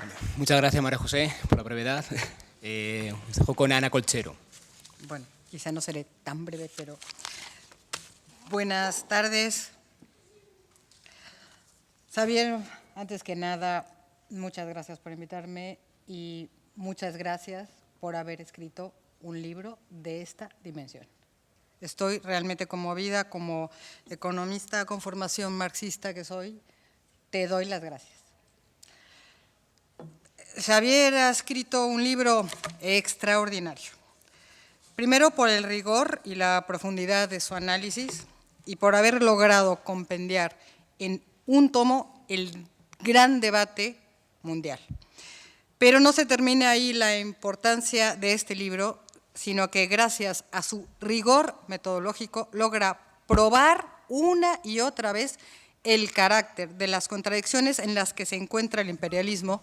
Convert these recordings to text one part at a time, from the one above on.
Bueno, muchas gracias, María José, por la brevedad. Os dejo con Ana Colchero. Bueno, quizá no seré tan breve, pero buenas tardes. Xavier, antes que nada, muchas gracias por invitarme y muchas gracias por haber escrito un libro de esta dimensión. Estoy realmente conmovida como economista con formación marxista que soy. Te doy las gracias. Xavier ha escrito un libro extraordinario. Primero por el rigor y la profundidad de su análisis y por haber logrado compendiar en un tomo el gran debate mundial. Pero no se termina ahí la importancia de este libro, sino que gracias a su rigor metodológico logra probar una y otra vez el carácter de las contradicciones en las que se encuentra el imperialismo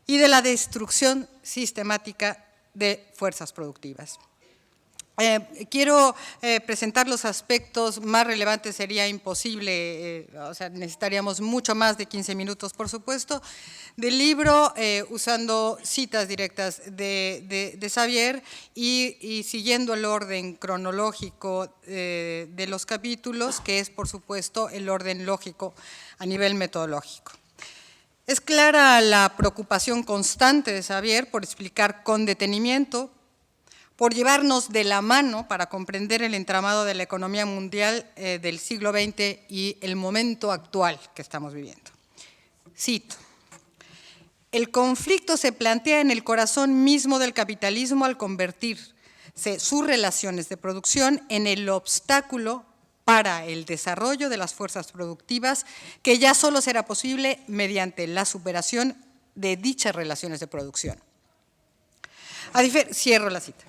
y de la destrucción sistemática de fuerzas productivas. Quiero presentar los aspectos más relevantes, sería imposible, o sea, necesitaríamos mucho más de 15 minutos, por supuesto, del libro, usando citas directas de Xavier y siguiendo el orden cronológico de los capítulos, que es, por supuesto, el orden lógico a nivel metodológico. Es clara la preocupación constante de Xavier por explicar con detenimiento, por llevarnos de la mano para comprender el entramado de la economía mundial del siglo XX y el momento actual que estamos viviendo. Cito: el conflicto se plantea en el corazón mismo del capitalismo al convertirse sus relaciones de producción en el obstáculo para el desarrollo de las fuerzas productivas, que ya solo será posible mediante la superación de dichas relaciones de producción. Cierro la cita.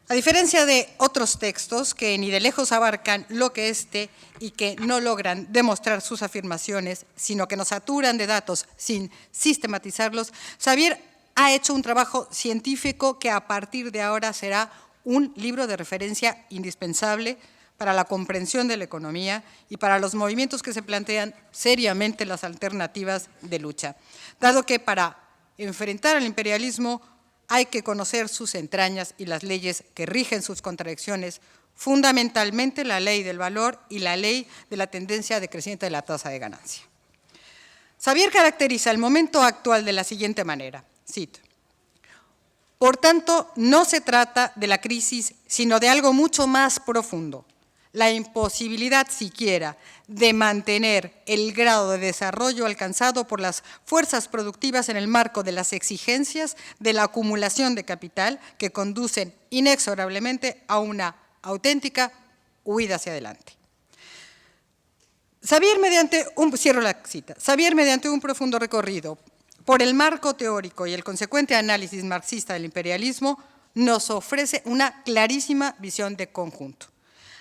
A diferencia de otros textos que ni de lejos abarcan lo que y que no logran demostrar sus afirmaciones, sino que nos saturan de datos sin sistematizarlos, Xavier ha hecho un trabajo científico que a partir de ahora será un libro de referencia indispensable para la comprensión de la economía y para los movimientos que se plantean seriamente las alternativas de lucha, dado que para enfrentar al imperialismo hay que conocer sus entrañas y las leyes que rigen sus contradicciones, fundamentalmente la ley del valor y la ley de la tendencia decreciente de la tasa de ganancia. Xavier caracteriza el momento actual de la siguiente manera, cito: por tanto, no se trata de la crisis, sino de algo mucho más profundo, la imposibilidad siquiera de mantener el grado de desarrollo alcanzado por las fuerzas productivas en el marco de las exigencias de la acumulación de capital que conducen inexorablemente a una auténtica huida hacia adelante. Cierro la cita. Xavier, mediante un profundo recorrido por el marco teórico y el consecuente análisis marxista del imperialismo, nos ofrece una clarísima visión de conjunto.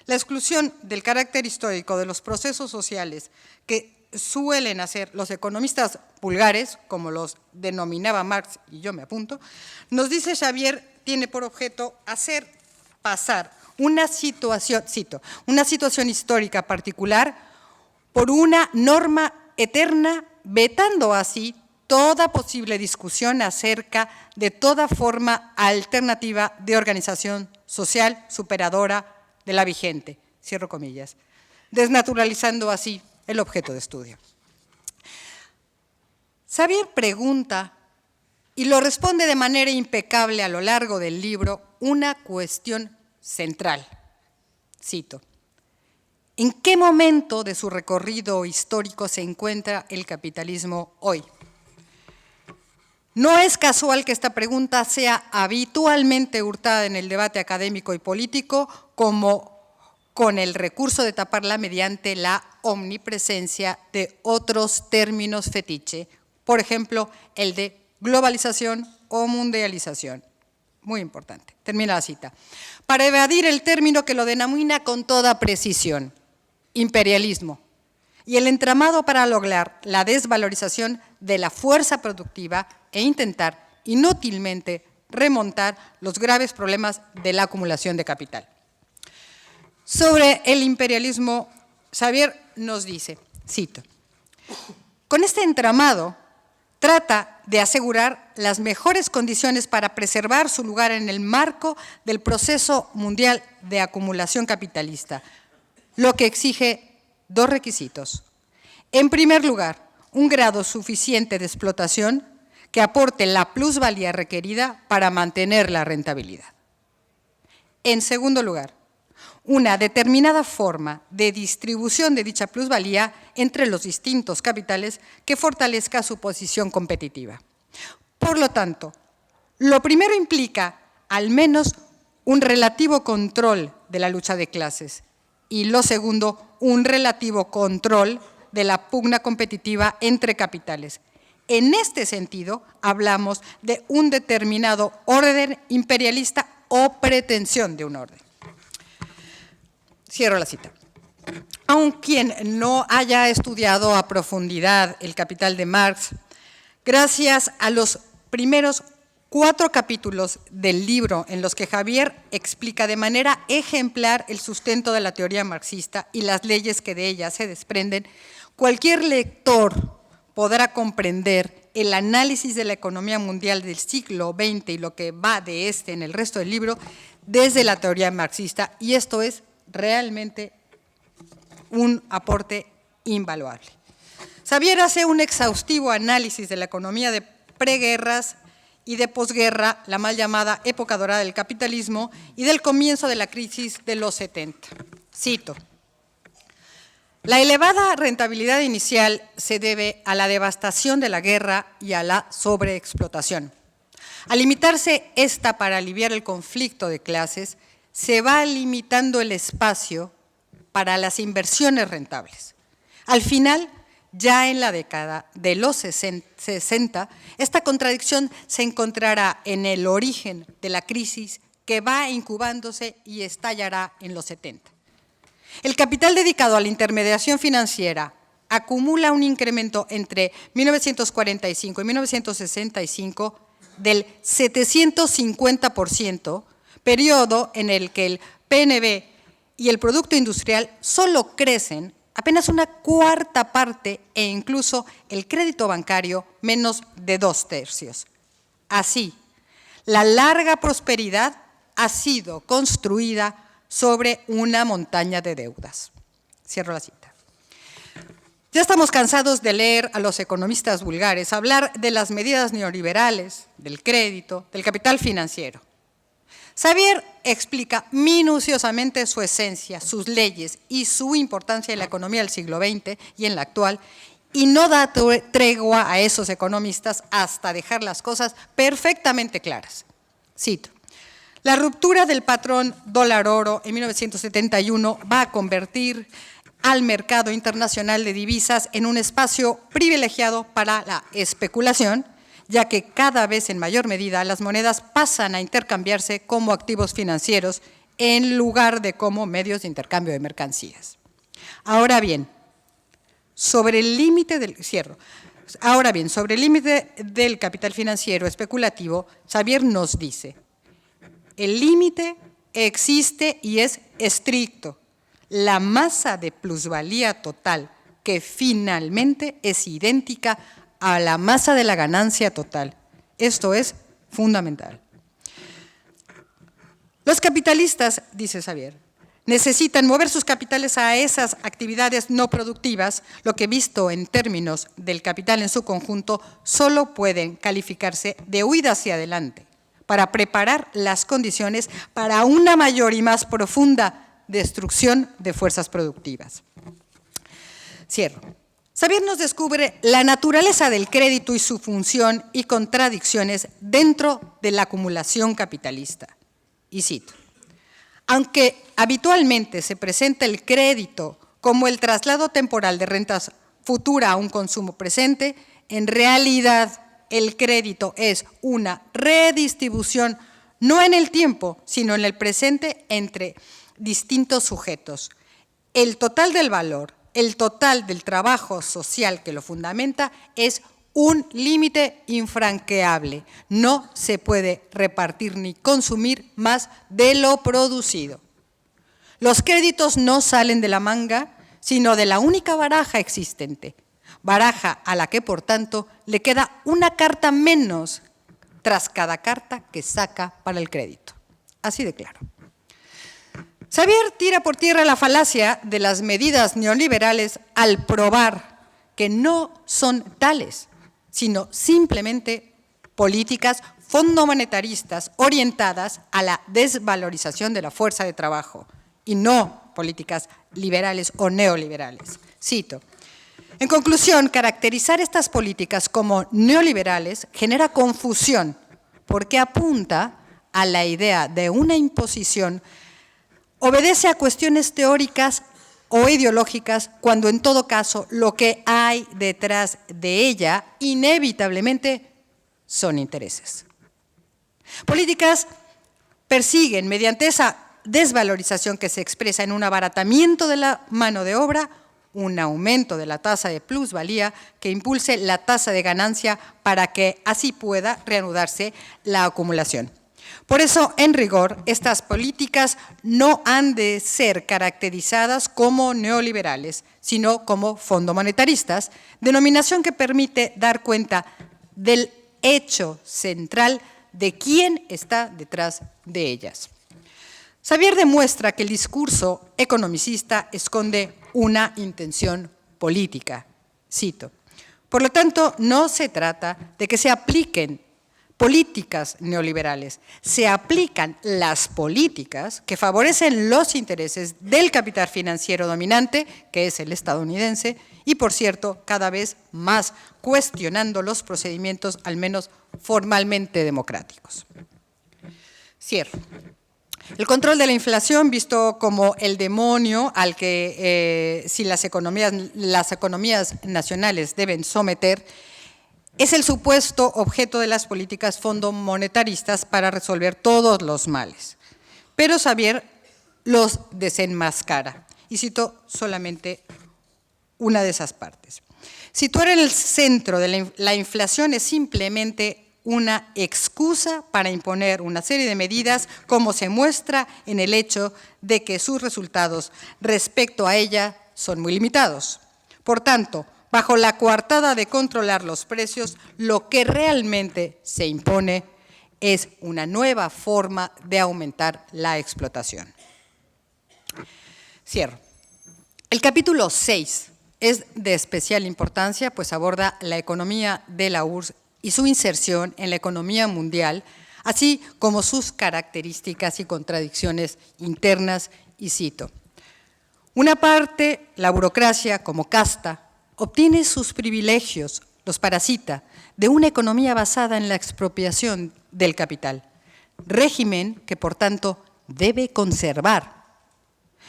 La exclusión del carácter histórico de los procesos sociales que suelen hacer los economistas vulgares, como los denominaba Marx, y yo me apunto, nos dice Xavier, tiene por objeto hacer pasar una situación, cito, una situación histórica particular por una norma eterna, vetando así toda posible discusión acerca de toda forma alternativa de organización social superadora de la vigente, cierro comillas, desnaturalizando así el objeto de estudio. Xavier pregunta, y lo responde de manera impecable a lo largo del libro, una cuestión central. Cito: ¿en qué momento de su recorrido histórico se encuentra el capitalismo hoy? No es casual que esta pregunta sea habitualmente hurtada en el debate académico y político como con el recurso de taparla mediante la omnipresencia de otros términos fetiche, por ejemplo, el de globalización o mundialización. Muy importante. Termina la cita. Para evadir el término que lo denomina con toda precisión, imperialismo, y el entramado para lograr la desvalorización de la fuerza productiva e intentar inútilmente remontar los graves problemas de la acumulación de capital. Sobre el imperialismo, Xavier nos dice, cito: con este entramado trata de asegurar las mejores condiciones para preservar su lugar en el marco del proceso mundial de acumulación capitalista, lo que exige dos requisitos. En primer lugar, un grado suficiente de explotación que aporte la plusvalía requerida para mantener la rentabilidad. En segundo lugar, una determinada forma de distribución de dicha plusvalía entre los distintos capitales que fortalezca su posición competitiva. Por lo tanto, lo primero implica al menos un relativo control de la lucha de clases y lo segundo, un relativo control de la pugna competitiva entre capitales. En este sentido, hablamos de un determinado orden imperialista o pretensión de un orden. Cierro la cita. Aun quien no haya estudiado a profundidad El Capital de Marx, gracias a los primeros 4 capítulos del libro en los que Javier explica de manera ejemplar el sustento de la teoría marxista y las leyes que de ella se desprenden, cualquier lector podrá comprender el análisis de la economía mundial del siglo XX y lo que va de este en el resto del libro desde la teoría marxista, y esto es realmente un aporte invaluable. Xavier hace un exhaustivo análisis de la economía de preguerras y de posguerra, la mal llamada época dorada del capitalismo, y del comienzo de la crisis de los 70. Cito: la elevada rentabilidad inicial se debe a la devastación de la guerra y a la sobreexplotación. Al limitarse esta para aliviar el conflicto de clases, se va limitando el espacio para las inversiones rentables. Al final, ya en la década de los 60, esta contradicción se encontrará en el origen de la crisis que va incubándose y estallará en los 70. El capital dedicado a la intermediación financiera acumula un incremento entre 1945 y 1965 del 750%, periodo en el que el PNB y el Producto Industrial solo crecen apenas una cuarta parte e incluso el crédito bancario menos de 2/3. Así, la larga prosperidad ha sido construida sobre una montaña de deudas. Cierro la cita. Ya estamos cansados de leer a los economistas vulgares hablar de las medidas neoliberales, del crédito, del capital financiero. Xavier explica minuciosamente su esencia, sus leyes y su importancia en la economía del siglo XX y en la actual, y no da tregua a esos economistas hasta dejar las cosas perfectamente claras. Cito: la ruptura del patrón dólar-oro en 1971 va a convertir al mercado internacional de divisas en un espacio privilegiado para la especulación, ya que cada vez en mayor medida las monedas pasan a intercambiarse como activos financieros en lugar de como medios de intercambio de mercancías. Ahora bien, sobre el límite del capital financiero especulativo, Xavier nos dice: el límite existe y es estricto. La masa de plusvalía total, que finalmente es idéntica a la masa de la ganancia total. Esto es fundamental. Los capitalistas, dice Xavier, necesitan mover sus capitales a esas actividades no productivas, lo que visto en términos del capital en su conjunto, solo pueden calificarse de huida hacia adelante, para preparar las condiciones para una mayor y más profunda destrucción de fuerzas productivas. Cierro. Xavier nos descubre la naturaleza del crédito y su función y contradicciones dentro de la acumulación capitalista. Y cito: aunque habitualmente se presenta el crédito como el traslado temporal de rentas futura a un consumo presente, en realidad el crédito es una redistribución no en el tiempo, sino en el presente entre distintos sujetos. El total del valor, el total del trabajo social que lo fundamenta es un límite infranqueable. No se puede repartir ni consumir más de lo producido. Los créditos no salen de la manga, sino de la única baraja existente. baraja a la que, por tanto, le queda una carta menos tras cada carta que saca para el crédito. Así de claro. Xavier tira por tierra la falacia de las medidas neoliberales al probar que no son tales, sino simplemente políticas fondomonetaristas orientadas a la desvalorización de la fuerza de trabajo y no políticas liberales o neoliberales. Cito: en conclusión, caracterizar estas políticas como neoliberales genera confusión porque apunta a la idea de una imposición, obedece a cuestiones teóricas o ideológicas, cuando en todo caso lo que hay detrás de ella inevitablemente son intereses. Políticas persiguen, mediante esa desvalorización que se expresa en un abaratamiento de la mano de obra, un aumento de la tasa de plusvalía que impulse la tasa de ganancia para que así pueda reanudarse la acumulación. Por eso, en rigor, estas políticas no han de ser caracterizadas como neoliberales, sino como fondomonetaristas, denominación que permite dar cuenta del hecho central de quién está detrás de ellas. Xavier demuestra que el discurso economicista esconde una intención política. Cito: por lo tanto, no se trata de que se apliquen políticas neoliberales, se aplican las políticas que favorecen los intereses del capital financiero dominante, que es el estadounidense, y por cierto, cada vez más cuestionando los procedimientos, al menos formalmente democráticos. Cierro. El control de la inflación, visto como el demonio al que si las economías nacionales deben someter, es el supuesto objeto de las políticas fondomonetaristas para resolver todos los males. Pero Xavier los desenmascara. Y cito solamente una de esas partes. Situar en el centro de la inflación es simplemente una excusa para imponer una serie de medidas, como se muestra en el hecho de que sus resultados respecto a ella son muy limitados. Por tanto, bajo la coartada de controlar los precios, lo que realmente se impone es una nueva forma de aumentar la explotación. Cierro. El capítulo 6 es de especial importancia, pues aborda la economía de la URSS y su inserción en la economía mundial, así como sus características y contradicciones internas, y cito: una parte, la burocracia como casta, obtiene sus privilegios, los parasita, de una economía basada en la expropiación del capital, régimen que por tanto debe conservar.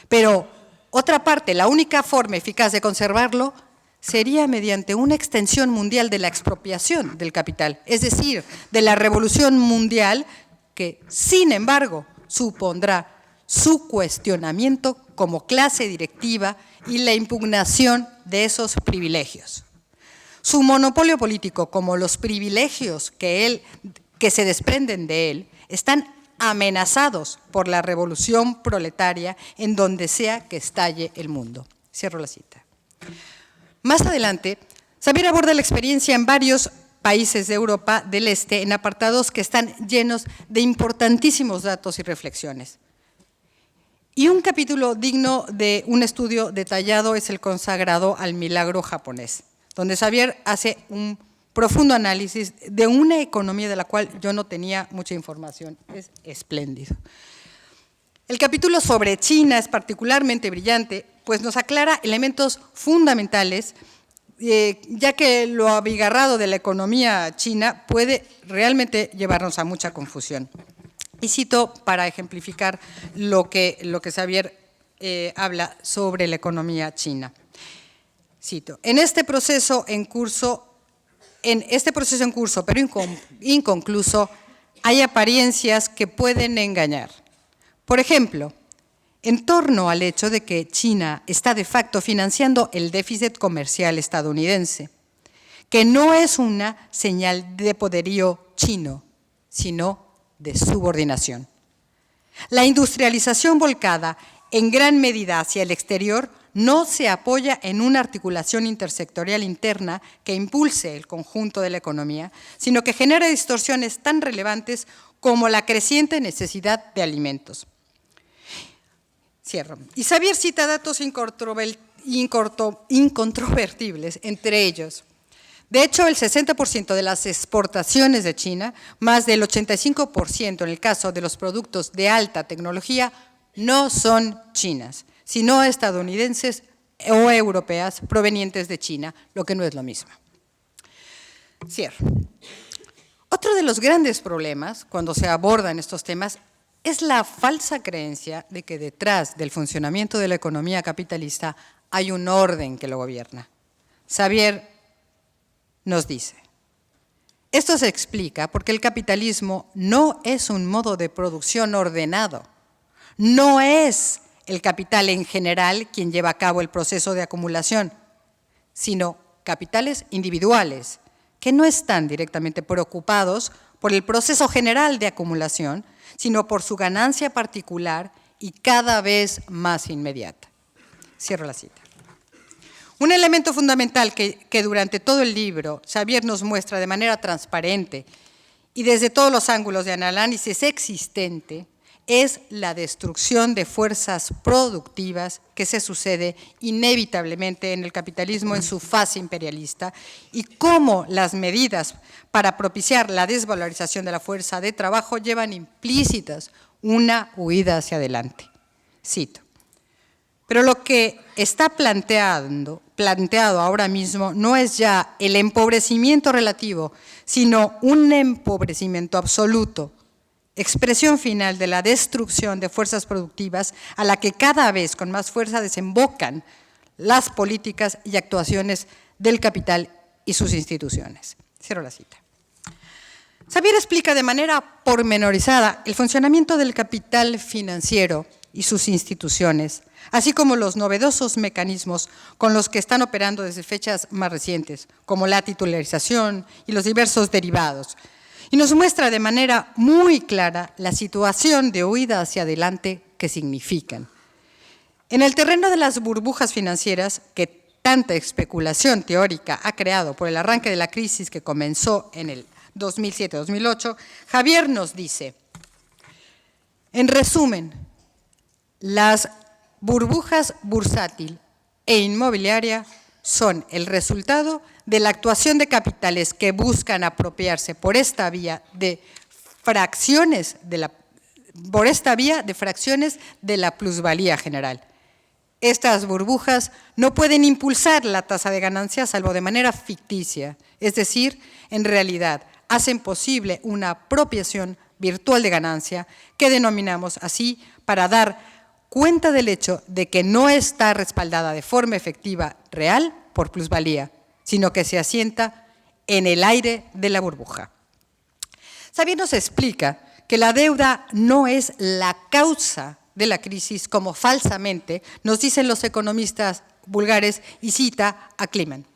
Pero otra parte, la única forma eficaz de conservarlo sería mediante una extensión mundial de la expropiación del capital, es decir, de la revolución mundial que, sin embargo, supondrá su cuestionamiento como clase directiva y la impugnación de esos privilegios. Su monopolio político, como los privilegios que se desprenden de él, están amenazados por la revolución proletaria en donde sea que estalle el mundo. Cierro la cita. Más adelante, Xavier aborda la experiencia en varios países de Europa del Este en apartados que están llenos de importantísimos datos y reflexiones. Y un capítulo digno de un estudio detallado es el consagrado al milagro japonés, donde Xavier hace un profundo análisis de una economía de la cual yo no tenía mucha información. Es espléndido. El capítulo sobre China es particularmente brillante, pues nos aclara elementos fundamentales, ya que lo abigarrado de la economía china puede realmente llevarnos a mucha confusión. Y cito para ejemplificar lo que Xavier habla sobre la economía china. Cito: en este proceso en curso, pero inconcluso, hay apariencias que pueden engañar. Por ejemplo, en torno al hecho de que China está de facto financiando el déficit comercial estadounidense, que no es una señal de poderío chino, sino de subordinación. La industrialización volcada en gran medida hacia el exterior no se apoya en una articulación intersectorial interna que impulse el conjunto de la economía, sino que genera distorsiones tan relevantes como la creciente necesidad de alimentos. Cierro. Y Xavier cita datos incontrovertibles, entre ellos. De hecho, el 60% de las exportaciones de China, más del 85% en el caso de los productos de alta tecnología, no son chinas, sino estadounidenses o europeas provenientes de China, lo que no es lo mismo. Cierro. Otro de los grandes problemas cuando se abordan estos temas es la falsa creencia de que detrás del funcionamiento de la economía capitalista hay un orden que lo gobierna. Xavier nos dice, esto se explica porque el capitalismo no es un modo de producción ordenado, no es el capital en general quien lleva a cabo el proceso de acumulación, sino capitales individuales que no están directamente preocupados por el proceso general de acumulación, sino por su ganancia particular y cada vez más inmediata. Cierro la cita. Un elemento fundamental que durante todo el libro Xavier nos muestra de manera transparente y desde todos los ángulos de análisis existente es la destrucción de fuerzas productivas que se sucede inevitablemente en el capitalismo en su fase imperialista y cómo las medidas para propiciar la desvalorización de la fuerza de trabajo llevan implícitas una huida hacia adelante. Cito. Pero lo que está planteado ahora mismo no es ya el empobrecimiento relativo, sino un empobrecimiento absoluto, expresión final de la destrucción de fuerzas productivas a la que cada vez con más fuerza desembocan las políticas y actuaciones del capital y sus instituciones. Cierro la cita. Xavier explica de manera pormenorizada el funcionamiento del capital financiero y sus instituciones, así como los novedosos mecanismos con los que están operando desde fechas más recientes, como la titularización y los diversos derivados, y nos muestra de manera muy clara la situación de huida hacia adelante que significan. En el terreno de las burbujas financieras, que tanta especulación teórica ha creado por el arranque de la crisis que comenzó en el 2007-2008, Xavier nos dice, en resumen, las burbujas bursátil e inmobiliaria son el resultado de la actuación de capitales que buscan apropiarse por esta vía de fracciones de la plusvalía general. Estas burbujas no pueden impulsar la tasa de ganancia salvo de manera ficticia, es decir, en realidad hacen posible una apropiación virtual de ganancia que denominamos así para dar cuenta del hecho de que no está respaldada de forma efectiva real por plusvalía, sino que se asienta en el aire de la burbuja. Xavier nos explica que la deuda no es la causa de la crisis, como falsamente nos dicen los economistas vulgares, y cita a Kliman.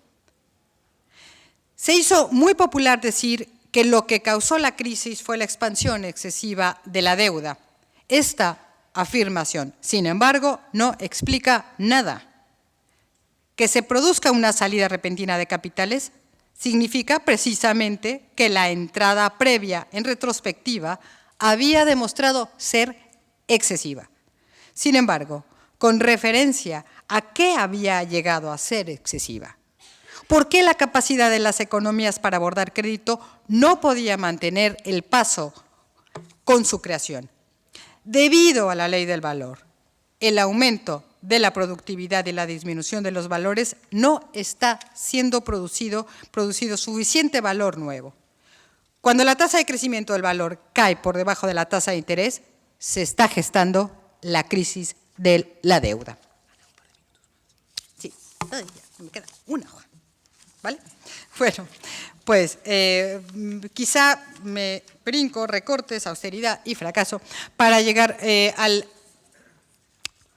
Se hizo muy popular decir que lo que causó la crisis fue la expansión excesiva de la deuda. Esta afirmación, sin embargo, no explica nada. Que se produzca una salida repentina de capitales significa precisamente que la entrada previa en retrospectiva había demostrado ser excesiva. Sin embargo, con referencia a qué había llegado a ser excesiva. ¿Por qué la capacidad de las economías para abordar crédito no podía mantener el paso con su creación? Debido a la ley del valor, el aumento de la productividad y la disminución de los valores no está siendo producido suficiente valor nuevo. Cuando la tasa de crecimiento del valor cae por debajo de la tasa de interés, se está gestando la crisis de la deuda. Sí, me queda una hoja, ¿vale? Bueno, pues quizá me brinco recortes, austeridad y fracaso para llegar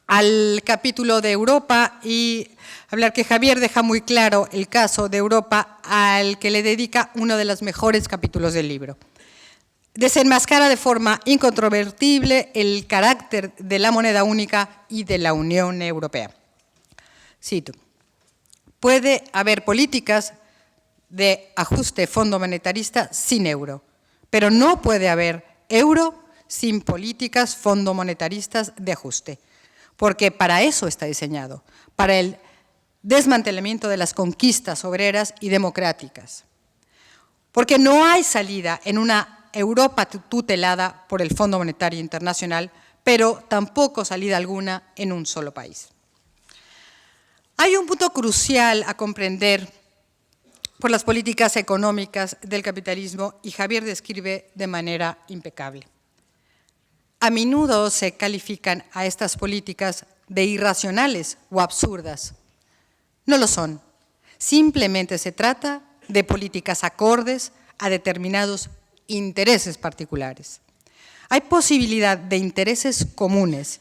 al capítulo de Europa y hablar que Xavier deja muy claro el caso de Europa al que le dedica uno de los mejores capítulos del libro. Desenmascara de forma incontrovertible el carácter de la moneda única y de la Unión Europea. Cito, puede haber políticas de ajuste fondo monetarista sin euro, pero no puede haber euro sin políticas fondo monetaristas de ajuste, porque para eso está diseñado, para el desmantelamiento de las conquistas obreras y democráticas. Porque no hay salida en una Europa tutelada por el Fondo Monetario Internacional, pero tampoco salida alguna en un solo país. Hay un punto crucial a comprender por las políticas económicas del capitalismo y Javier describe de manera impecable. A menudo se califican a estas políticas de irracionales o absurdas. No lo son. Simplemente se trata de políticas acordes a determinados intereses particulares. Hay posibilidad de intereses comunes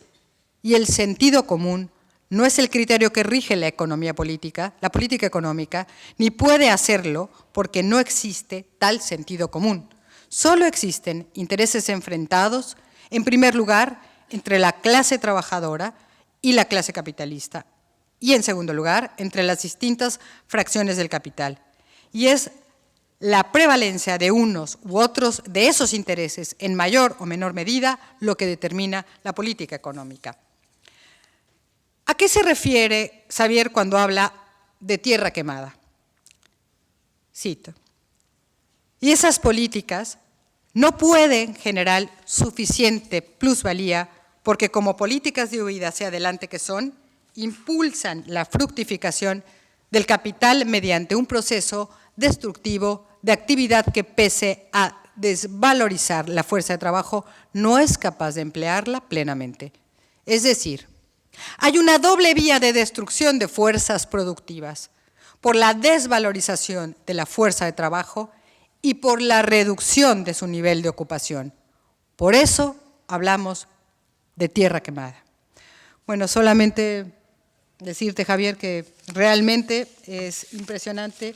y el sentido común no es el criterio que rige la economía política, la política económica, ni puede hacerlo porque no existe tal sentido común. Solo existen intereses enfrentados, en primer lugar, entre la clase trabajadora y la clase capitalista, y en segundo lugar, entre las distintas fracciones del capital. Y es la prevalencia de unos u otros de esos intereses en mayor o menor medida lo que determina la política económica. ¿A qué se refiere Xavier cuando habla de tierra quemada? Cito, y esas políticas no pueden generar suficiente plusvalía porque como políticas de huida hacia adelante que son, impulsan la fructificación del capital mediante un proceso destructivo de actividad que pese a desvalorizar la fuerza de trabajo no es capaz de emplearla plenamente. Es decir, hay una doble vía de destrucción de fuerzas productivas, por la desvalorización de la fuerza de trabajo y por la reducción de su nivel de ocupación. Por eso hablamos de tierra quemada. Bueno, solamente decirte, Javier, que realmente es impresionante